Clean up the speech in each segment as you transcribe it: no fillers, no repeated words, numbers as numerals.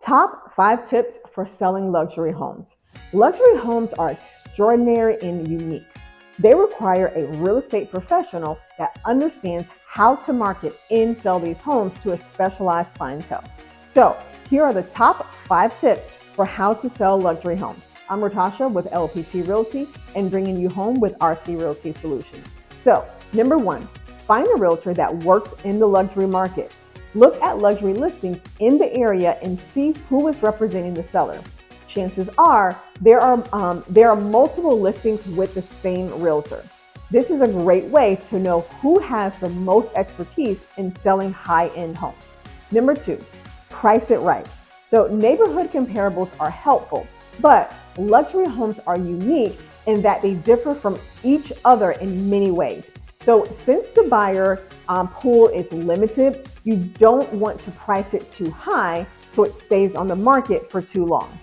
Top 5 tips for selling luxury homes. Luxury homes are extraordinary and unique. They require a real estate professional that understands how to market and sell these homes to a specialized clientele. So, here are the top 5 tips for how to sell luxury homes. I'm Ratasha with LPT Realty and bringing you home with RC Realty Solutions. So, number 1, find a realtor that works in the luxury market. Look at luxury listings in the area and see who is representing the seller. Chances are there are multiple listings with the same realtor. This is a great way to know who has the most expertise in selling high-end homes. Number 2, price it right. So neighborhood comparables are helpful, but luxury homes are unique in that they differ from each other in many ways. So since the buyer pool is limited, you don't want to price it too high so it stays on the market for too long,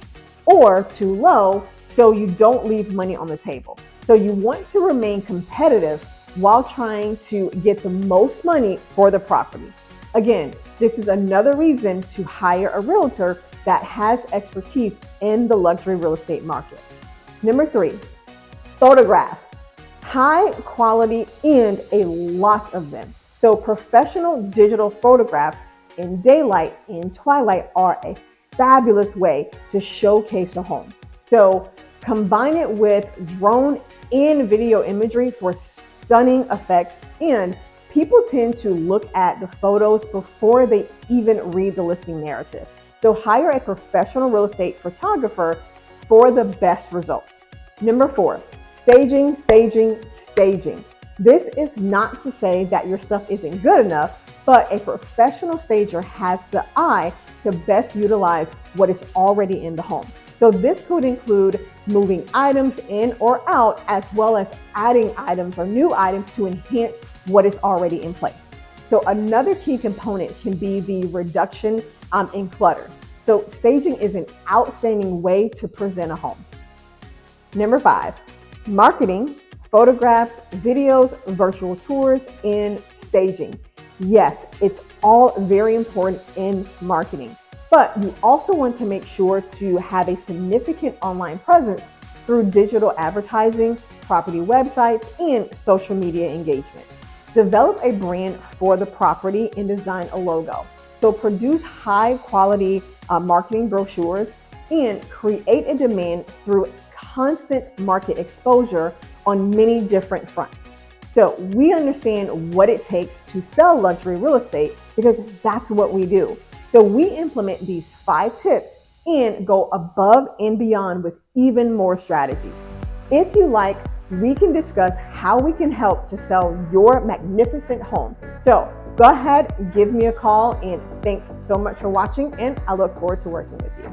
or too low so you don't leave money on the table. So you want to remain competitive while trying to get the most money for the property. Again, this is another reason to hire a realtor that has expertise in the luxury real estate market. Number 3, photographs. High quality and a lot of them. So professional digital photographs in daylight and twilight are a fabulous way to showcase a home. So combine it with drone and video imagery for stunning effects, and people tend to look at the photos before they even read the listing narrative. So hire a professional real estate photographer for the best results. Number 4, staging. This is not to say that your stuff isn't good enough, but a professional stager has the eye to best utilize what is already in the home. So this could include moving items in or out, as well as adding items or new items to enhance what is already in place. So another key component can be the reduction in clutter. So staging is an outstanding way to present a home. Number 5, marketing, photographs, videos, virtual tours, and staging. Yes, it's all very important in marketing, but you also want to make sure to have a significant online presence through digital advertising, property websites, and social media engagement. Develop a brand for the property and design a logo. So produce high quality marketing brochures and create a demand through constant market exposure on many different fronts. So we understand what it takes to sell luxury real estate because that's what we do. So we implement these 5 tips and go above and beyond with even more strategies. If you like, we can discuss how we can help to sell your magnificent home. So go ahead, give me a call, and thanks so much for watching, and I look forward to working with you.